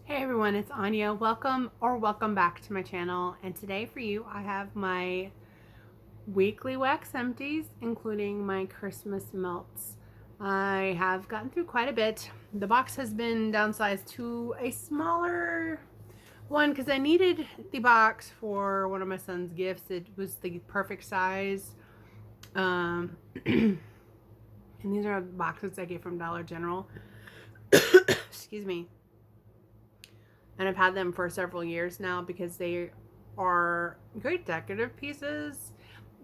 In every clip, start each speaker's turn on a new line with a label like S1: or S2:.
S1: Hey everyone, it's Anya. Welcome back to my channel. And today for you, I have my weekly wax empties, including my Christmas melts. I have gotten through quite a bit. The box has been downsized to a smaller one because I needed the box for one of my son's gifts. It was the perfect size. And these are boxes I get from Dollar General. Excuse me. And I've had them for several years now because they are great decorative pieces,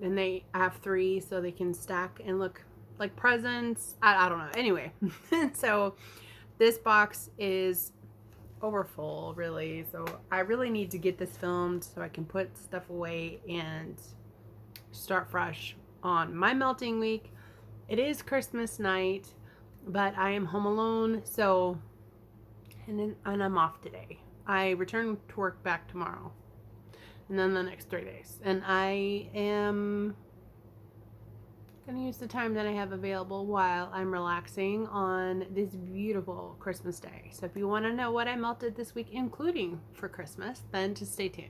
S1: and I have three so they can stack and look like presents. I don't know. Anyway, so this box is overfull, really. So I really need to get this filmed so I can put stuff away and start fresh on my melting week. It is Christmas night, but I am home alone, so and I'm off today. I return to work back tomorrow, and then the next 3 days. And I am going to use the time that I have available while I'm relaxing on this beautiful Christmas day. So if you want to know what I melted this week, including for Christmas, then just stay tuned.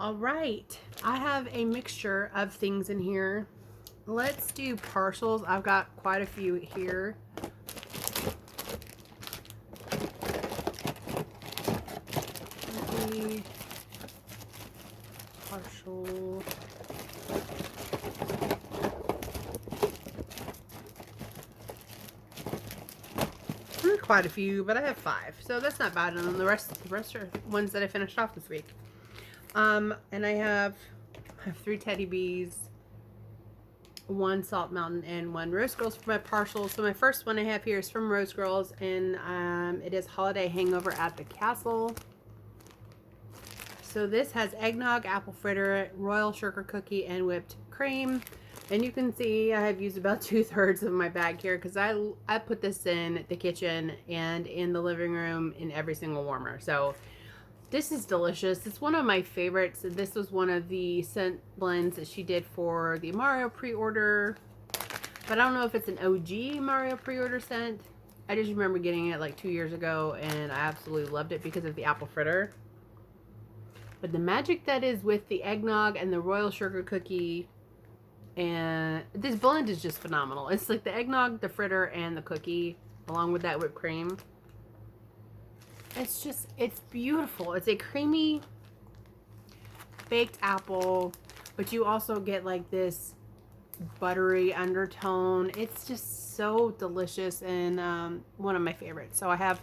S1: All right, I have a mixture of things in here. Let's do partials. I've got quite a few here. Partial. There's quite a few, but I have 5, so that's not bad. And then the rest are ones that I finished off this week. And I have 3 teddy bees, 1 Salt Mountain, and 1 Rose Girls for my partials. So my first one I have here is from Rose Girls, and it is Holiday Hangover at the Castle. So this has eggnog, apple fritter, royal sugar cookie, and whipped cream. And you can see I have used about 2/3 of my bag here because I put this in the kitchen and in the living room in every single warmer. So this is delicious. It's one of my favorites. This was one of the scent blends that she did for the Mario pre-order. But I don't know if it's an OG Mario pre-order scent. I just remember getting it like 2 years ago, and I absolutely loved it because of the apple fritter. But the magic that is with the eggnog and the royal sugar cookie, and this blend is just phenomenal. It's like the eggnog, the fritter, and the cookie, along with that whipped cream. It's beautiful. It's a creamy baked apple, but you also get like this buttery undertone. It's just so delicious, and one of my favorites. So I have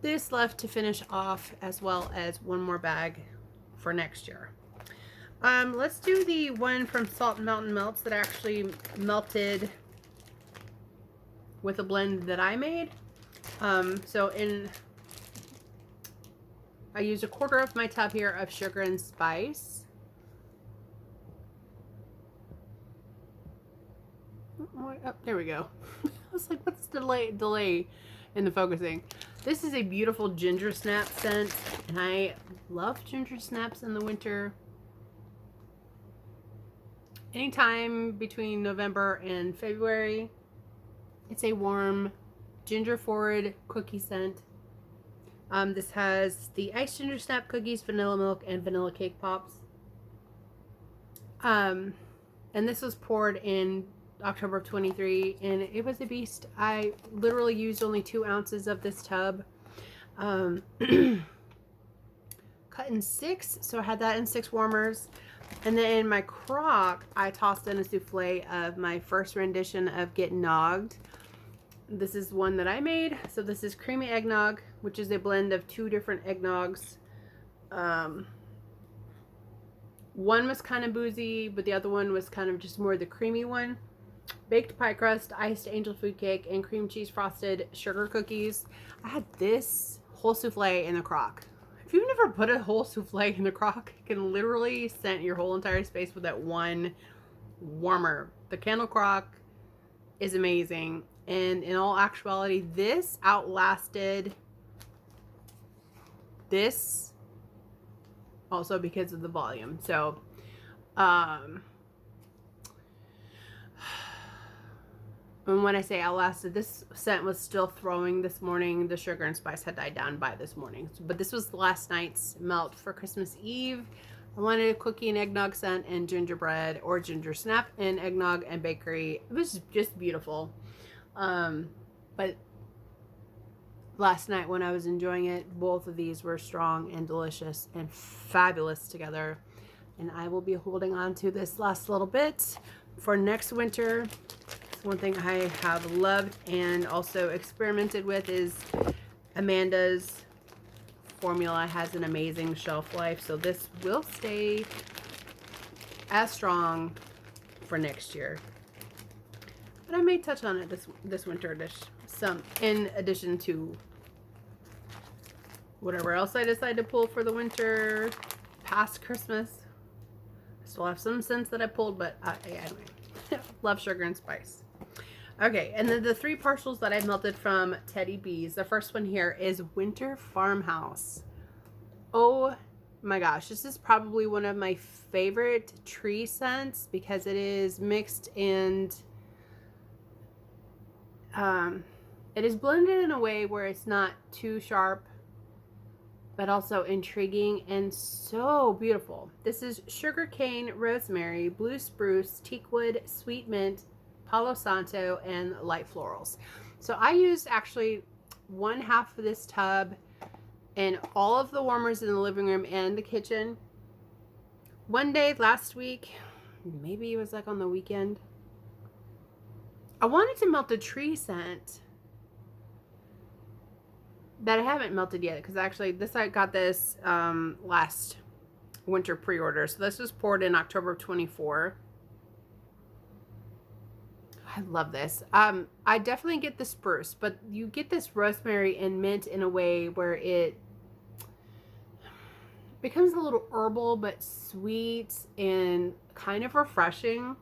S1: this left to finish off, as well as 1 more bag for next year. Let's do the one from Salt Mountain Melts that actually melted with a blend that I made. I used 1/4 of my tub here of sugar and spice. Oh, there we go. I was like, what's the delay in the focusing? This is a beautiful ginger snap scent, and I love ginger snaps in the winter. Anytime between November and February. It's a warm ginger forward cookie scent. This has the iced ginger snap cookies, vanilla milk, and vanilla cake pops. And this was poured in October of 23, and it was a beast. I literally used only 2 ounces of this tub. Cut in 6, so I had that in 6 warmers. And then in my crock, I tossed in a souffle of my first rendition of Get Nogged. This is one that I made. So this is creamy eggnog, which is a blend of 2 different eggnogs. One was kind of boozy, but the other one was kind of just more the creamy one. Baked pie crust, iced angel food cake, and cream cheese frosted sugar cookies. I had this whole souffle in the crock. If you've never put a whole souffle in the crock, you can literally scent your whole entire space with that one warmer. The candle crock is amazing. And in all actuality, this outlasted this also because of the volume. So And when I say outlasted, this scent was still throwing this morning. The sugar and spice had died down by this morning. But this was last night's melt for Christmas Eve. I wanted a cookie and eggnog scent and gingerbread or ginger snap and eggnog and bakery. It was just beautiful. But last night when I was enjoying it, both of these were strong and delicious and fabulous together. And I will be holding on to this last little bit for next winter. One thing I have loved and also experimented with is Amanda's formula. Has an amazing shelf life, so this will stay as strong for next year. But I may touch on it this winter dish, some in addition to whatever else I decide to pull for the winter past Christmas. I still have some scents that I pulled, but anyway, love sugar and spice. Okay, and then the 3 partials that I melted from Teddy B's. The first one here is Winter Farmhouse. Oh my gosh, this is probably one of my favorite tree scents because it is mixed and it is blended in a way where it's not too sharp, but also intriguing and so beautiful. This is sugarcane, rosemary, blue spruce, teakwood, sweet mint, Palo Santo, and light florals. So I used actually 1/2 of this tub in all of the warmers in the living room and the kitchen. One day last week, maybe it was like on the weekend, I wanted to melt a tree scent that I haven't melted yet because actually I got this last winter pre-order. So this was poured in October of 24. I love this. I definitely get the spruce, but you get this rosemary and mint in a way where it becomes a little herbal, but sweet and kind of refreshing.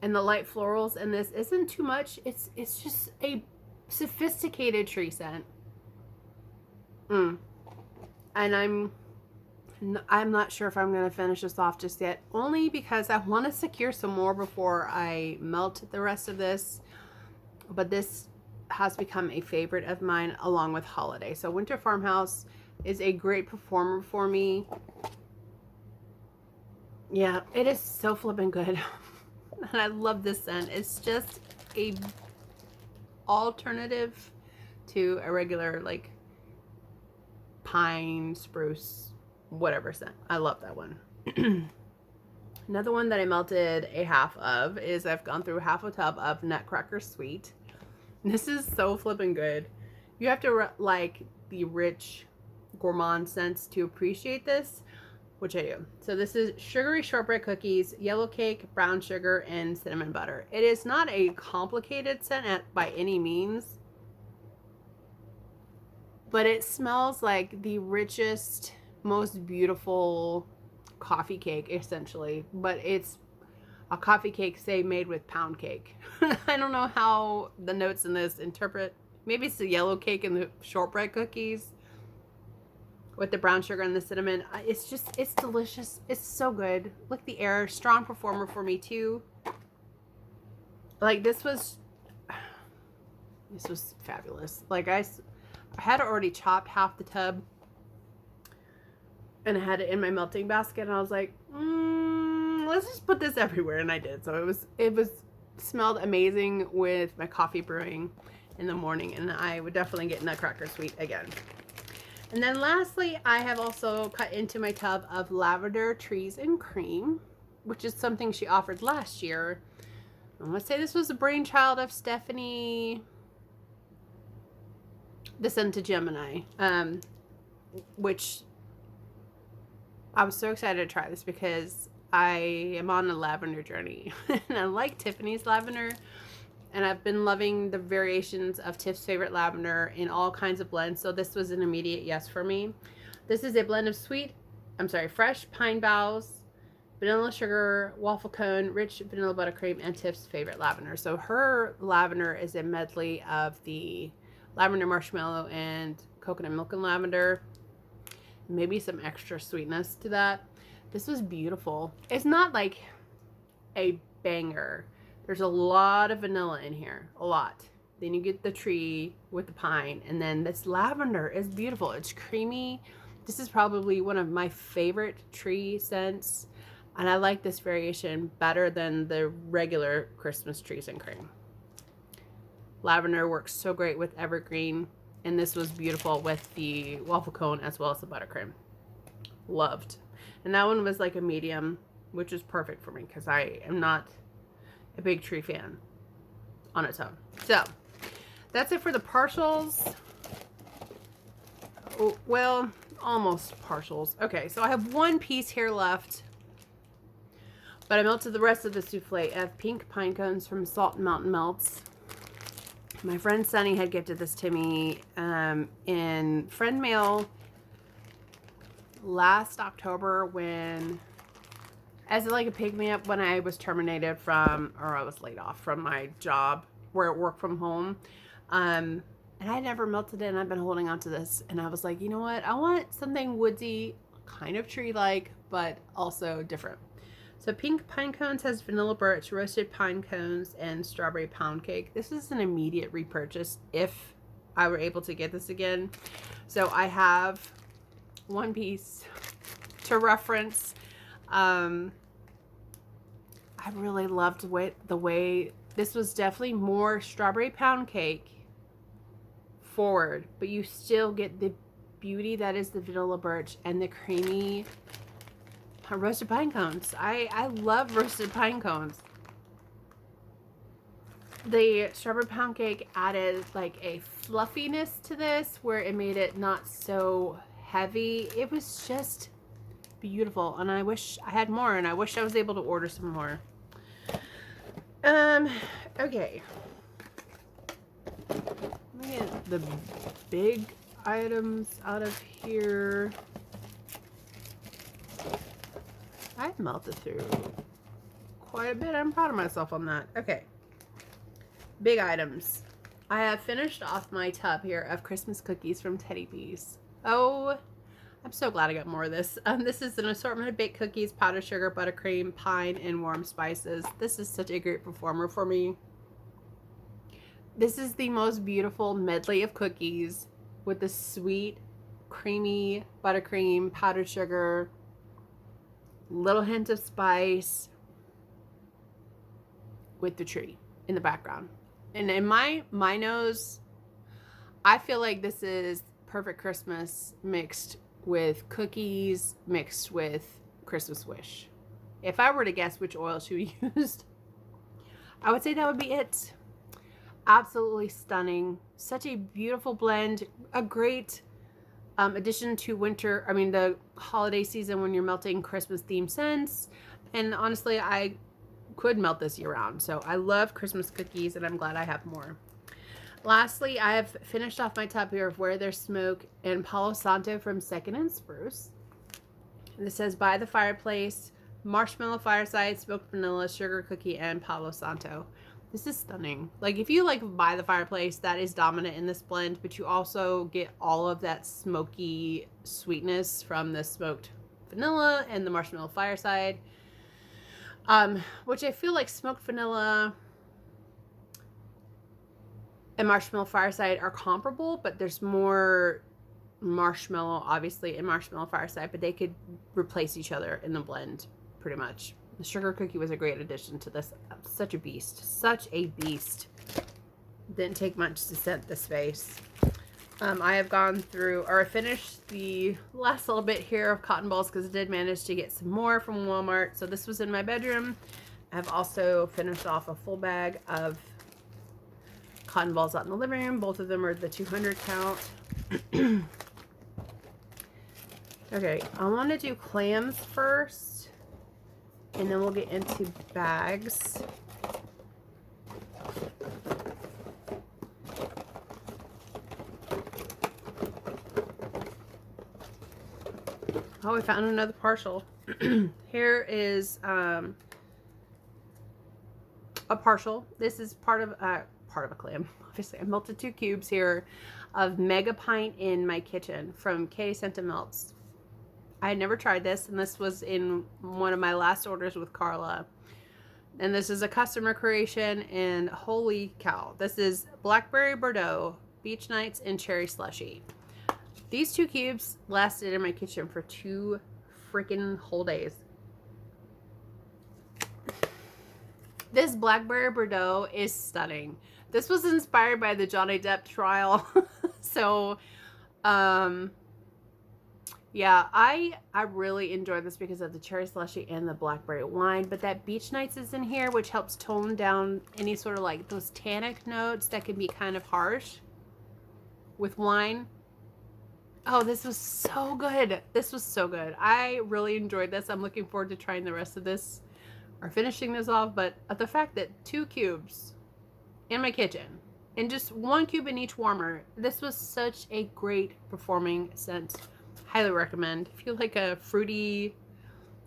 S1: And the light florals in this isn't too much. It's just a sophisticated tree scent. And I'm not sure if I'm going to finish this off just yet, only because I want to secure some more before I melt the rest of this. But this has become a favorite of mine along with Holiday. So Winter Farmhouse is a great performer for me. Yeah, it is so flippin' good. And I love this scent. It's just a alternative to a regular like pine, spruce, whatever scent. I love that one. Another one that I melted a 1/2 of is I've gone through 1/2 a tub of Nutcracker Sweet. This is so flippin' good. You have to like the rich gourmand scents to appreciate this, which I do. So this is sugary shortbread cookies, yellow cake, brown sugar, and cinnamon butter. It is not a complicated scent by any means, but it smells like the richest, most beautiful coffee cake, essentially. But it's a coffee cake, say, made with pound cake. I don't know how the notes in this interpret. Maybe it's the yellow cake and the shortbread cookies with the brown sugar and the cinnamon. It's delicious. It's so good. Look, the air, strong performer for me too. Like this was fabulous. Like I had already chopped 1/2 the tub and I had it in my melting basket, and I was like, let's just put this everywhere, and I did. So it was smelled amazing with my coffee brewing in the morning, and I would definitely get Nutcracker Sweet again. And then lastly, I have also cut into my tub of Lavender Trees and Cream, which is something she offered last year. I want to say this was a brainchild of Stephanie, the Sun to Gemini, which I was so excited to try this because I am on a lavender journey. And I like Tiffany's lavender, and I've been loving the variations of Tiff's favorite lavender in all kinds of blends. So this was an immediate yes for me. This is a blend of fresh pine boughs, vanilla sugar, waffle cone, rich vanilla buttercream, and Tiff's favorite lavender. So her lavender is a medley of the lavender marshmallow and coconut milk and lavender. Maybe some extra sweetness to that. This was beautiful. It's not like a banger. There's a lot of vanilla in here, a lot. Then you get the tree with the pine, and then this lavender is beautiful. It's creamy. This is probably one of my favorite tree scents, and I like this variation better than the regular Christmas trees and cream. Lavender works so great with evergreen, and this was beautiful with the waffle cone as well as the buttercream. Loved. And that one was like a medium, which is perfect for me because I am not a big tree fan on its own. So that's it for the partials. Oh, well, almost partials. Okay, so I have one piece here left, but I melted the rest of the souffle of pink pine cones from Salt and Mountain Melts. My friend Sunny had gifted this to me in friend mail last October, when, as like a pick-me-up when I was terminated from, or I was laid off from my job where I work from home. And I never melted it, and I've been holding on to this, and I was like, you know what? I want something woodsy, kind of tree-like, but also different. So pink pine cones has vanilla birch, roasted pine cones, and strawberry pound cake. This is an immediate repurchase if I were able to get this again. So I have one piece to reference. I really loved the way this was definitely more strawberry pound cake forward, but you still get the beauty that is the vanilla birch and the creamy roasted pine cones. I love roasted pine cones. The strawberry pound cake added like a fluffiness to this where it made it not so heavy. It was just beautiful, and I wish I had more, and I wish I was able to order some more. Okay. Let me get the big items out of here. I melted through quite a bit. I'm proud of myself on that. Okay. Big items. I have finished off my tub here of Christmas cookies from Teddy B's. Oh, I'm so glad I got more of this. This is an assortment of baked cookies, powdered sugar, buttercream, pine, and warm spices. This is such a great performer for me. This is the most beautiful medley of cookies with the sweet, creamy buttercream, powdered sugar, little hint of spice with the tree in the background. And in my nose, I feel like this is perfect Christmas mixed with cookies, mixed with Christmas Wish. If I were to guess which oil she used, I would say that would be it. Absolutely stunning. Such a beautiful blend. A great addition to the holiday season when you're melting Christmas themed scents. And honestly, I could melt this year round. So I love Christmas cookies, and I'm glad I have more. Lastly, I have finished off my tub here of Where There's Smoke and Palo Santo from Second and Spruce. And this says By the Fireplace, Marshmallow Fireside, Smoked Vanilla, Sugar Cookie, and Palo Santo. This is stunning. Like, if you like By the Fireplace, that is dominant in this blend, but you also get all of that smoky sweetness from the smoked vanilla and the Marshmallow Fireside. Which I feel like smoked vanilla and Marshmallow Fireside are comparable, but there's more marshmallow, obviously, in Marshmallow Fireside, but they could replace each other in the blend, pretty much. The sugar cookie was a great addition to this. Such a beast. Such a beast. Didn't take much to scent this face. I have gone through, or I finished the last little bit here of cotton balls because I did manage to get some more from Walmart. So this was in my bedroom. I've also finished off a full bag of cotton balls out in the living room. Both of them are the 200 count. Okay, I want to do clams first, and then we'll get into bags. Oh, I found another partial. Here is a partial. This is part of a clam. Obviously, I melted 2 cubes here of Mega Pint in My Kitchen from K Sentimentals. I had never tried this, and this was in one of my last orders with Carla. And this is a customer creation, and holy cow, this is Blackberry Bordeaux, Beach Nights, and Cherry Slushy. These 2 cubes lasted in my kitchen for 2 freaking whole days. This Blackberry Bordeaux is stunning. This was inspired by the Johnny Depp trial. So, yeah, I really enjoy this because of the cherry slushy and the blackberry wine. But that Beach Nights is in here, which helps tone down any sort of like those tannic notes that can be kind of harsh with wine. Oh, this was so good. This was so good. I really enjoyed this. I'm looking forward to trying the rest of this or finishing this off. But the fact that 2 cubes in my kitchen and just 1 cube in each warmer, this was such a great performing scent. Highly recommend. If you like a fruity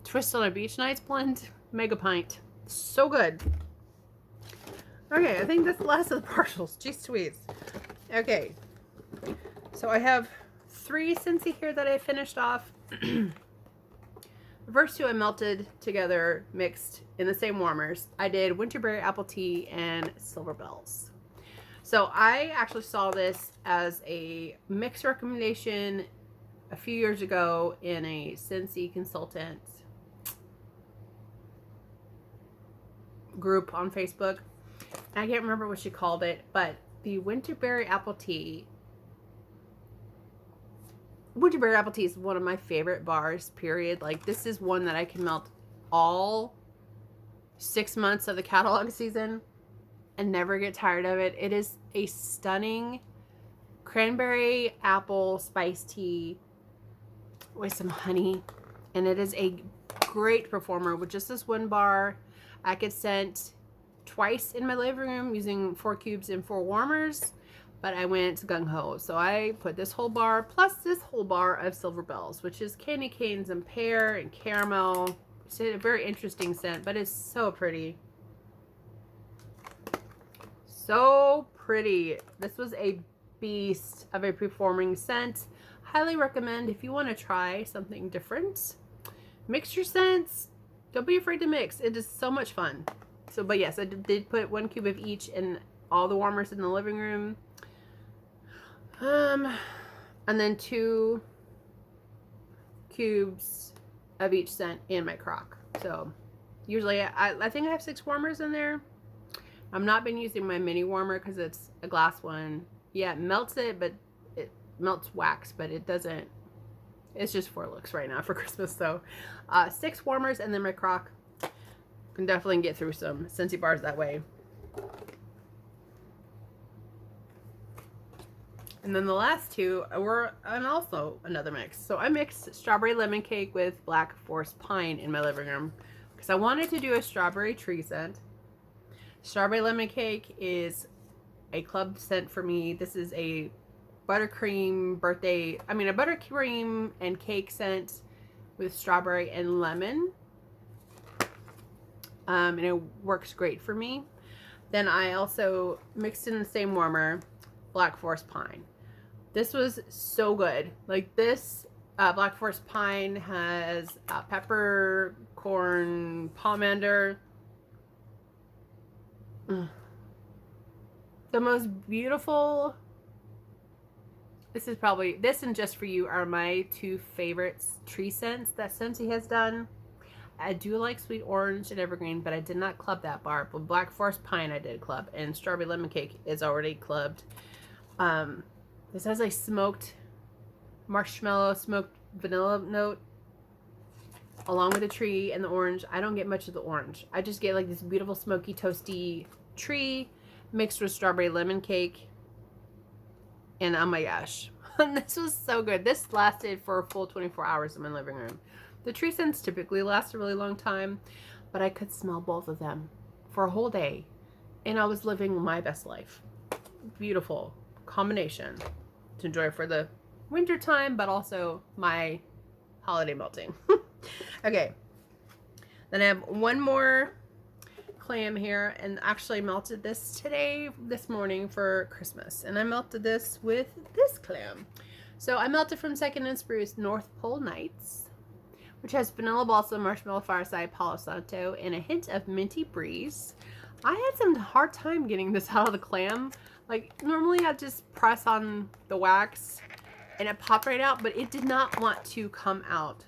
S1: twist on a Beach Nights blend, mega pint. So good. Okay, I think that's the last of the partials. Jeez Louise. Okay, so I have 3 Scentsy here that I finished off. The first 2 I melted together, mixed in the same warmers. I did Winterberry Apple Tea and Silver Bells. So I actually saw this as a mix recommendation a few years ago in a Scentsy consultant group on Facebook. I can't remember what she called it, but the Winterberry Apple Tea is one of my favorite bars, period. Like, this is one that I can melt all 6 months of the catalog season and never get tired of it. It is a stunning cranberry apple spice tea with some honey, and it is a great performer with just this 1 bar. I could scent twice in my living room using 4 cubes and 4 warmers, but I went gung-ho. So I put this whole bar plus this whole bar of Silver Bells, which is candy canes and pear and caramel. It's a very interesting scent, but it's so pretty. So pretty. This was a beast of a performing scent. Highly recommend if you want to try something different. Mix your scents. Don't be afraid to mix. It is so much fun. So, but yes, I did put 1 cube of each in all the warmers in the living room. And then 2 cubes of each scent in my crock. So usually I think I have 6 warmers in there. I've not been using my mini warmer because it's a glass one. Yeah, it melts it, but it melts wax, but it doesn't. It's just for looks right now for Christmas. So 6 warmers and then my crock. Can definitely get through some Scentsy bars that way. And then the last 2 were also another mix. So I mixed strawberry lemon cake with Black Forest Pine in my living room because I wanted to do a strawberry tree scent. Strawberry lemon cake is a club scent for me. This is a buttercream and cake scent with strawberry and lemon. And it works great for me. Then I also mixed in the same warmer Black Forest Pine. This was so good. Like this Black Forest Pine has pepper, corn, pomander. The most beautiful. This and Just For You are my 2 favorites tree scents that Scentsy has done. I do like Sweet Orange and Evergreen, but I did not club that bar. But Black Forest Pine I did club, and Strawberry Lemon Cake is already clubbed. This has a smoked marshmallow, smoked vanilla note, along with the tree and the orange. I don't get much of the orange. I just get like this beautiful smoky, toasty tree mixed with strawberry lemon cake. And oh my gosh, this was so good. This lasted for a full 24 hours in my living room. The tree scents typically last a really long time, but I could smell both of them for a whole day, and I was living my best life. Beautiful combination to enjoy for the winter time, but also my holiday melting. Okay, then I have 1 more clam here, and actually melted this this morning for Christmas, and I melted this with this clam. So I melted from Second and Spruce North Pole Nights. which has vanilla balsam, marshmallow fireside, palo santo, and a hint of minty breeze. I had some hard time getting this out of the clam. Like, normally I just press on the wax and it popped right out, but it did not want to come out.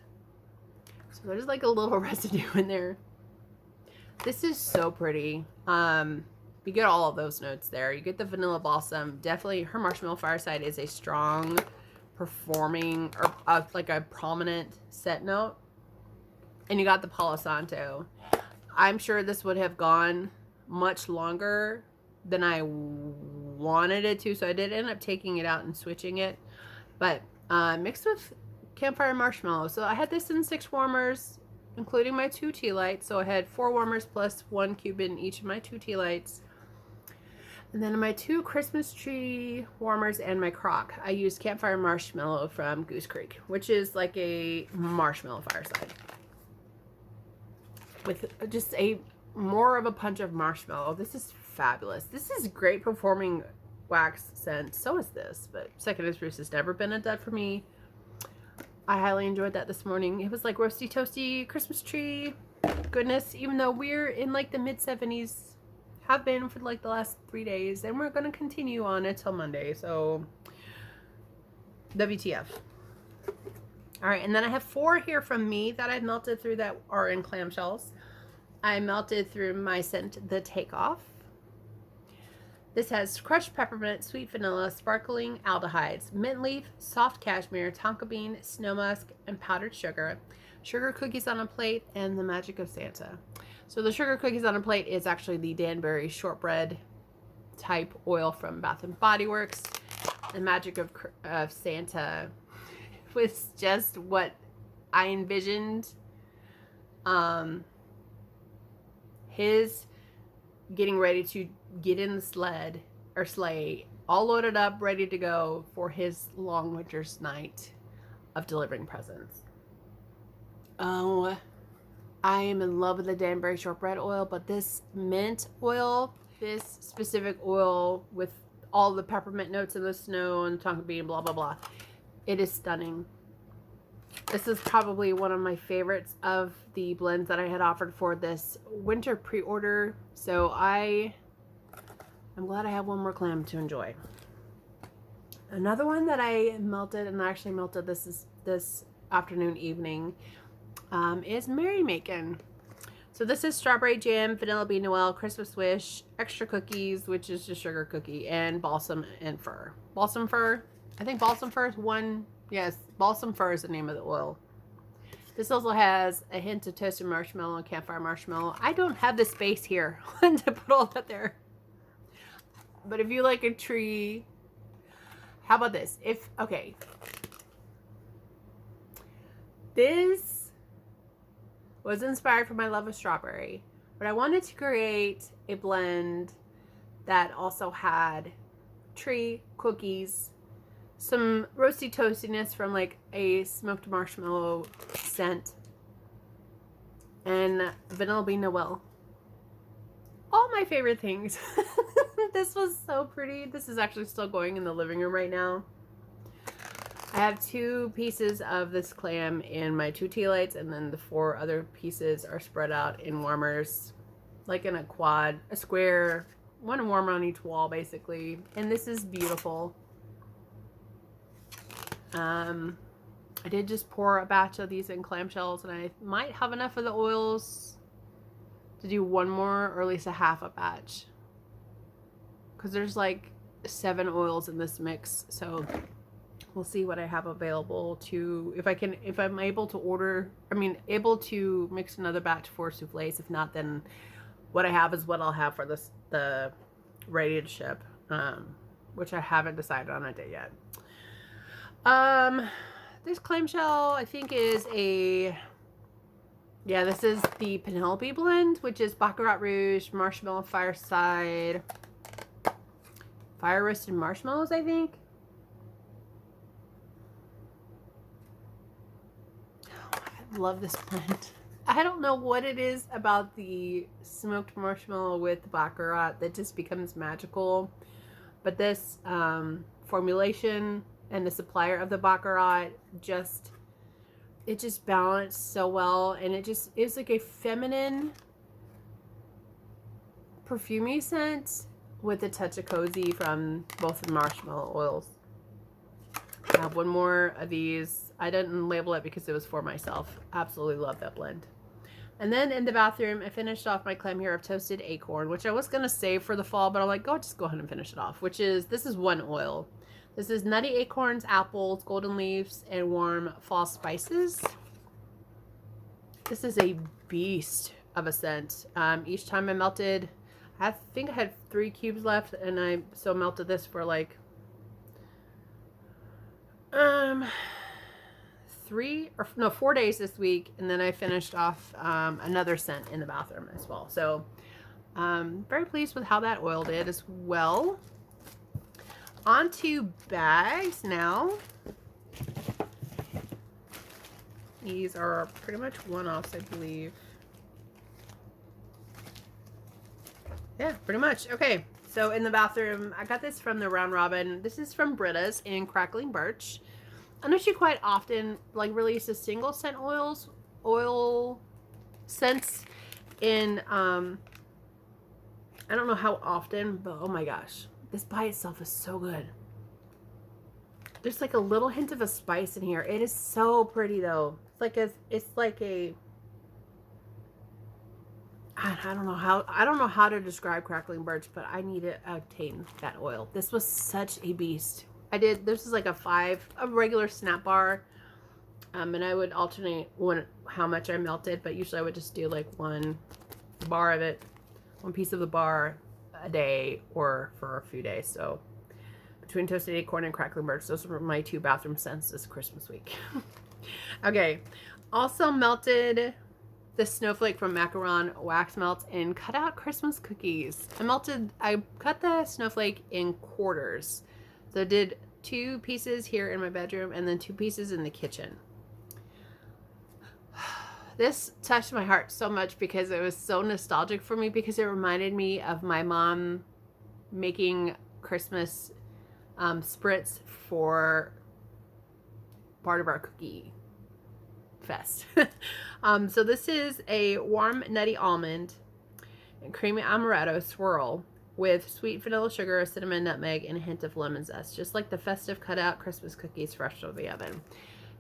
S1: So there's like a little residue in there. This is so pretty. You get all of those notes there. You get the vanilla balsam. Definitely, her marshmallow fireside is a strong performing, or like a prominent set note. And you got the Palo Santo. I'm sure this would have gone much longer than I wanted it to, so I did end up taking it out and switching it. But mixed with campfire marshmallow. So I had this in 6 warmers, including my 2 tea lights. So I had 4 warmers plus 1 cube in each of my 2 tea lights. And then my 2 Christmas tree warmers and my crock, I used campfire marshmallow from Goose Creek, which is like a marshmallow fireside with just a more of a punch of marshmallow. This is fabulous. This is great performing wax scent. So is this, but Second Spruce has never been a dud for me. I highly enjoyed that this morning. It was like roasty toasty Christmas tree goodness, even though we're in like the mid 70s, have been for like the last 3 days, and we're going to continue on until Monday. So WTF. All right, and then I have 4 here from me that I've melted through that are in clamshells. I melted through my scent, The Takeoff. This has crushed peppermint, sweet vanilla, sparkling aldehydes, mint leaf, soft cashmere, tonka bean, snow musk, and powdered sugar. Sugar cookies on a plate, and the magic of Santa. So the sugar cookies on a plate is actually the Danbury shortbread type oil from Bath and Body Works. The magic of Santa was just what I envisioned. His getting ready to get in the sled or sleigh, all loaded up, ready to go for his long winter's night of delivering presents. Oh, I am in love with the Danbury shortbread oil, but this mint oil, this specific oil with all the peppermint notes in the snow and tonka bean, blah, blah, blah. It is stunning. This is probably one of my favorites of the blends that I had offered for this winter pre-order. So I'm glad I have one more clam to enjoy. Another one that I melted, and I actually melted this afternoon, evening, is Merry Makin'. So this is strawberry jam, vanilla bean noel, Christmas wish, extra cookies, which is just sugar cookie, and balsam and fir. Balsam fir. I think balsam fir is one. Yes, balsam fir is the name of the oil. This also has a hint of toasted marshmallow and campfire marshmallow. I don't have the space here to put all that there. But if you like a tree, how about this? Okay. This was inspired from my love of strawberry, but I wanted to create a blend that also had tree, cookies, some roasty toastiness from like a smoked marshmallow scent, and vanilla bean noel. All my favorite things. This was so pretty. This is actually still going in the living room right now. I have 2 pieces of this clam in my 2 tea lights, and then the 4 other pieces are spread out in warmers, like in a quad, a square, one warmer on each wall basically. And this is beautiful. I did just pour a batch of these in clamshells, and I might have enough of the oils to do one more, or at least a half a batch, because there's like 7 oils in this mix. So we'll see what I have available to, if I'm able to mix another batch for souffles. If not, then what I have is what I'll have for the ready to ship, which I haven't decided on a date yet. This clamshell, I think, is this is the Penelope blend, which is Baccarat Rouge, Marshmallow Fireside, Fire Roasted Marshmallows, I think. Oh, I love this blend. I don't know what it is about the smoked marshmallow with Baccarat that just becomes magical, but this formulation and the supplier of the Baccarat just it just balanced so well, and it's like a feminine perfumey scent with a touch of cozy from both the marshmallow oils. I have one more of these. I didn't label it because it was for myself. Absolutely love that blend. And then in the bathroom, I finished off my clam here of toasted acorn, which I was going to save for the fall, but I'm like, just go ahead and finish it off, this is one oil. This is nutty acorns, apples, golden leaves, and warm fall spices. This is a beast of a scent. Each time I melted, I think I had 3 cubes left, and I melted this for like 4 days this week, and then I finished off another scent in the bathroom as well. So very pleased with how that oil did as well. On to bags now. These are pretty much one-offs, I believe. Yeah, pretty much. Okay, so in the bathroom, I got this from the Round Robin. This is from Britta's in Crackling Birch. I know she quite often releases single scent oil scents in I don't know how often, but oh my gosh, this by itself is so good. There's like a little hint of a spice in here. It is so pretty though. It's like a I don't know how to describe Crackling Birch, but I need to obtain that oil. This was such a beast. This is like a regular snap bar, and I would alternate how much I melted, but usually I would just do like one piece of the bar a day or for a few days. So between toasted acorn and Crackling Birch, those were my 2 bathroom scents this Christmas week. Okay, also melted the snowflake from Macaron wax melt and cut out Christmas cookies. I cut the snowflake in quarters. So I did 2 pieces here in my bedroom and then 2 pieces in the kitchen. This touched my heart so much because it was so nostalgic for me, because it reminded me of my mom making Christmas spritz for part of our cookie fest. So this is a warm nutty almond and creamy amaretto swirl with sweet vanilla sugar, cinnamon, nutmeg, and a hint of lemon zest. Just like the festive cutout Christmas cookies fresh out of the oven.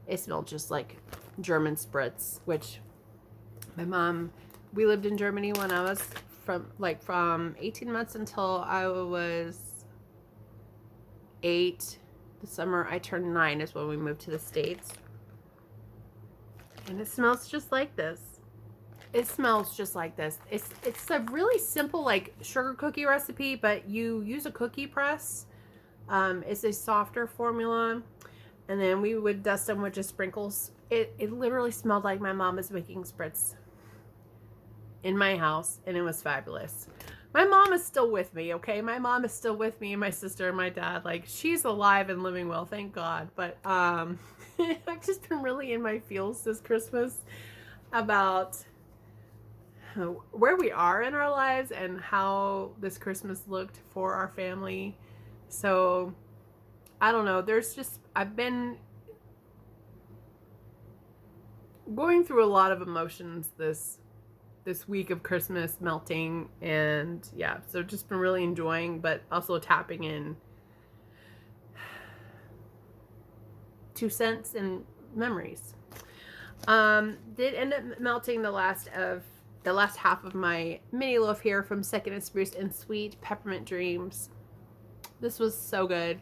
S1: It smelled just like German spritz, which we lived in Germany when I was from 18 months until I was 8. The summer I turned 9 is when we moved to the States. And it smells just like this. It smells just like this. It's a really simple sugar cookie recipe, but you use a cookie press. It's a softer formula, and then we would dust them with just sprinkles. It literally smelled like my mom was making spritz in my house, and it was fabulous. My mom is still with me, okay? My mom is still with me, and my sister and my dad. She's alive and living well, thank God. But I've just been really in my feels this Christmas about where we are in our lives and how this Christmas looked for our family. So I don't know, I've been going through a lot of emotions this week of Christmas melting, and yeah, so just been really enjoying, but also tapping in 2 cents and memories. Did end up melting the last half of my mini loaf here from Second and Spruce and Sweet Peppermint Dreams. This was so good.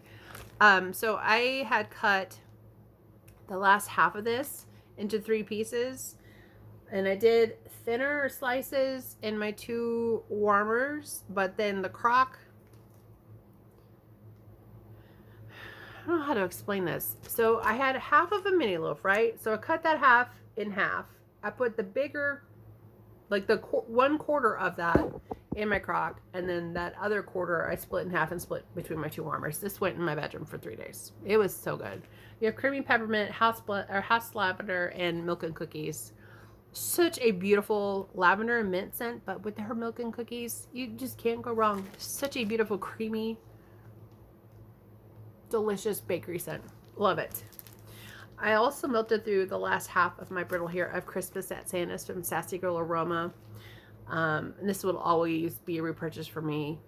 S1: So I had cut the last half of this into 3 pieces, and I did thinner slices in my 2 warmers, but then the crock, I don't know how to explain this. So I had half of a mini loaf, right? So I cut that half in half. I put the bigger, like the 1/4 of that in my crock, and then that other quarter I split in half and split between my 2 warmers. This went in my bedroom for 3 days. It was so good. You have creamy peppermint, house lavender, and milk and cookies. Such a beautiful lavender and mint scent, but with her milk and cookies, you just can't go wrong. Such a beautiful, creamy, delicious bakery scent. Love it. I also melted through the last half of my brittle here of Christmas at Santa's from Sassy Girl Aroma. And this will always be a repurchase for me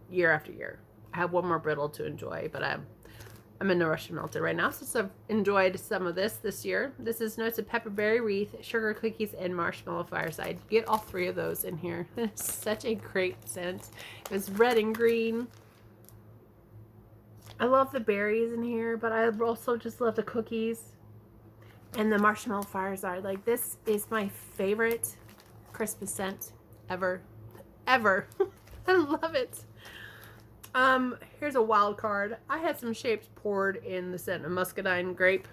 S1: year after year. I have one more brittle to enjoy, but I'm in no rush to melt it right now since I've enjoyed some of this year. This is Notes of Pepperberry Wreath, Sugar Cookies, and Marshmallow Fireside. Get all three of those in here. It's such a great scent. It's red and green. I love the berries in here, but I also just love the cookies and the Marshmallow Fireside. Like, this is my favorite Christmas scent ever. Ever. I love it. Here's a wild card. I had some shapes poured in the scent of muscadine grape.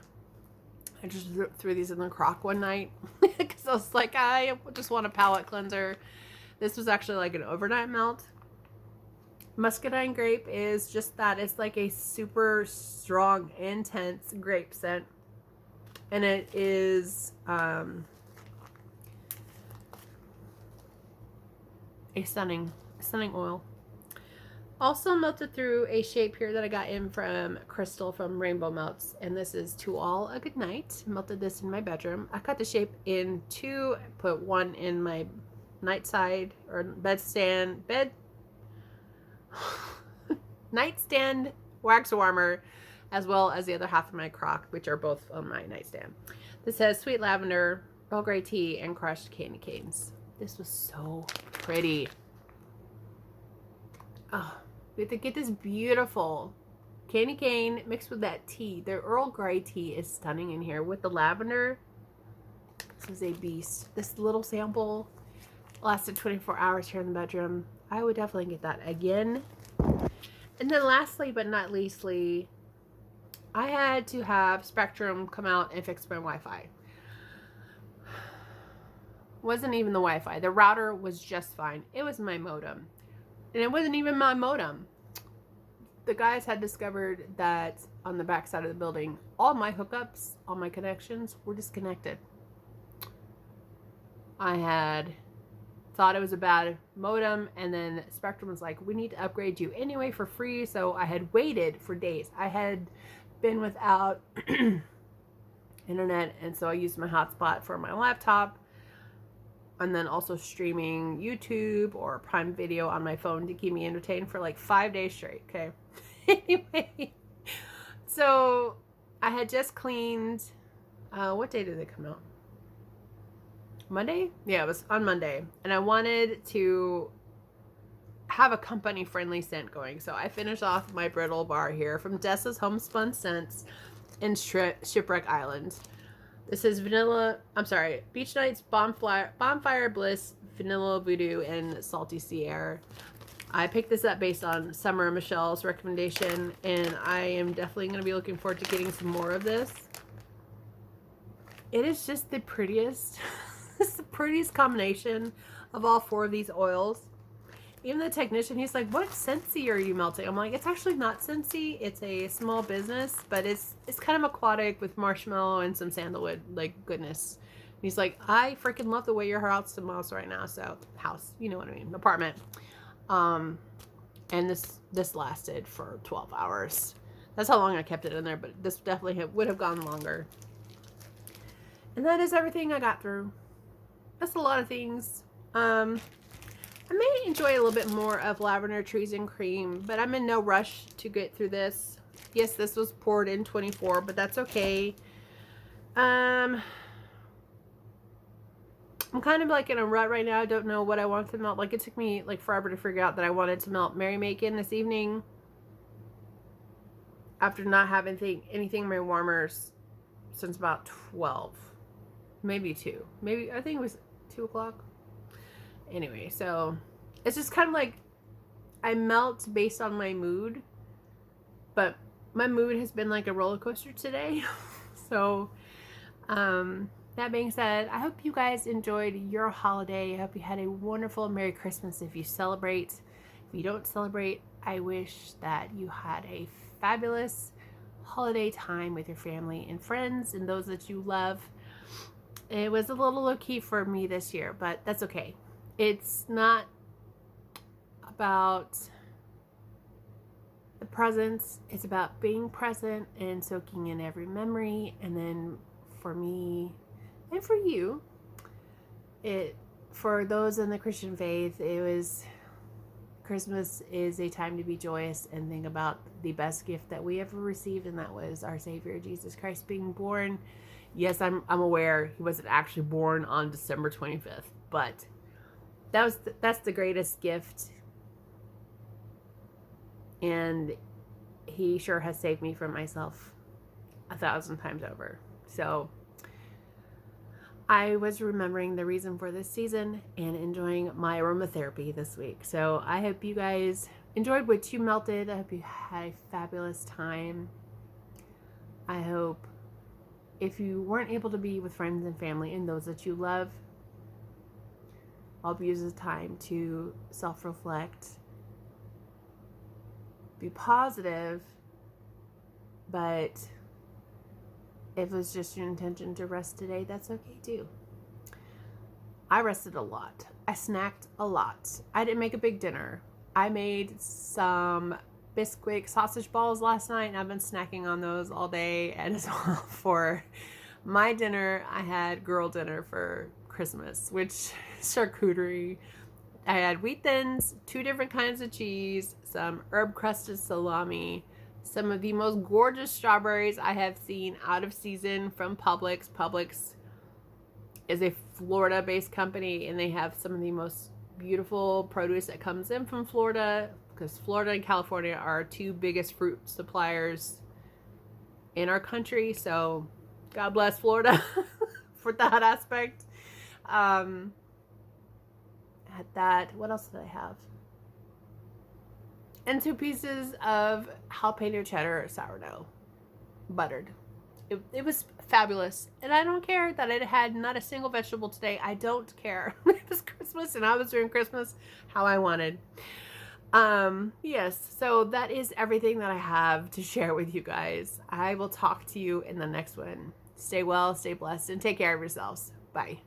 S1: I just threw these in the crock one night because I was like, I just want a palate cleanser. This was actually like an overnight melt. Muscadine grape is just that. It's like a super strong, intense grape scent. And it is a stunning oil. Also melted through a shape here that I got in from Crystal from Rainbow Melts. And this is To All a Good Night. Melted this in my bedroom. I cut the shape in two. Put one in my nightstand wax warmer, as well as the other half of my crock, which are both on my nightstand. This has sweet lavender, Earl Grey tea, and crushed candy canes. This was so pretty. Oh, we have to get this beautiful candy cane mixed with that tea. The Earl Grey tea is stunning in here with the lavender. This is a beast. This little sample lasted 24 hours here in the bedroom. I would definitely get that again. And then lastly but not leastly, I had to have Spectrum come out and fix my Wi-Fi. Wasn't even the Wi-Fi. The router was just fine. It was my modem. And it wasn't even my modem. The guys had discovered that on the back side of the building, all my hookups, all my connections were disconnected. I had thought it was a bad modem, and then Spectrum was like, we need to upgrade you anyway for free. So I had waited for days. I had been without internet, and so I used my hotspot for my laptop, and then also streaming YouTube or Prime Video on my phone to keep me entertained for like 5 days straight. Okay. Anyway, so I had just cleaned, what day did they come out? Monday? Yeah, it was on Monday. And I wanted to have a company friendly scent going. So I finished off my brittle bar here from Dessa's Homespun Scents in Shipwreck Island. This is Beach Nights, Bonfire Bliss, Vanilla Voodoo, and Salty Sea Air. I picked this up based on Summer Michelle's recommendation, and I am definitely going to be looking forward to getting some more of this. It is just the prettiest. It's the prettiest combination of all four of these oils. Even the technician, he's like, what scentsy are you melting? I'm like, it's actually not scentsy. It's a small business, but it's kind of aquatic with marshmallow and some sandalwood, like, goodness. And he's like, I freaking love the way your house smells right now. So, house, you know what I mean, apartment. And this lasted for 12 hours. That's how long I kept it in there, but this definitely would have gone longer. And that is everything I got through. That's a lot of things. I may enjoy a little bit more of Lavender Trees and Cream, but I'm in no rush to get through this. Yes, this was poured in 24, but that's okay. I'm kind of like in a rut right now. I don't know what I want to melt. Like, it took me like forever to figure out that I wanted to melt Mary Macon this evening after not having anything in my warmers since about 12. Maybe 2. Maybe, I think it was 2 o'clock. Anyway, so it's just kind of like I melt based on my mood, but my mood has been like a roller coaster today. So that being said, I hope you guys enjoyed your holiday. I hope you had a wonderful Merry Christmas if you celebrate. If you don't celebrate, I wish that you had a fabulous holiday time with your family and friends and those that you love. It was a little low-key for me this year, but that's okay. It's not about the presents. It's about being present and soaking in every memory. And then for me and for you, for those in the Christian faith, it was Christmas is a time to be joyous and think about the best gift that we ever received, and that was our Savior Jesus Christ being born. Yes, I'm aware he wasn't actually born on December 25th, but that's the greatest gift, and he sure has saved me from myself 1,000 times over. So I was remembering the reason for this season and enjoying my aromatherapy this week. So I hope you guys enjoyed what you melted. I hope you had a fabulous time. I hope if you weren't able to be with friends and family and those that you love, I'll use this time to self-reflect, be positive, but if it was just your intention to rest today, that's okay too. I rested a lot. I snacked a lot. I didn't make a big dinner. I made some Bisquick sausage balls last night, and I've been snacking on those all day. And as well, for my dinner, I had girl dinner for Christmas, which is charcuterie. I had wheat thins, 2 different kinds of cheese, some herb crusted salami, some of the most gorgeous strawberries I have seen out of season from Publix. Publix is a Florida-based company, and they have some of the most beautiful produce that comes in from Florida, because Florida and California are our 2 biggest fruit suppliers in our country. So God bless Florida for that aspect. Had that. What else did I have? And 2 pieces of jalapeno cheddar sourdough, buttered. It was fabulous. And I don't care that it had not a single vegetable today. I don't care. It was Christmas, and I was doing Christmas how I wanted. Yes, so that is everything that I have to share with you guys. I will talk to you in the next one. Stay well, stay blessed, and take care of yourselves. Bye.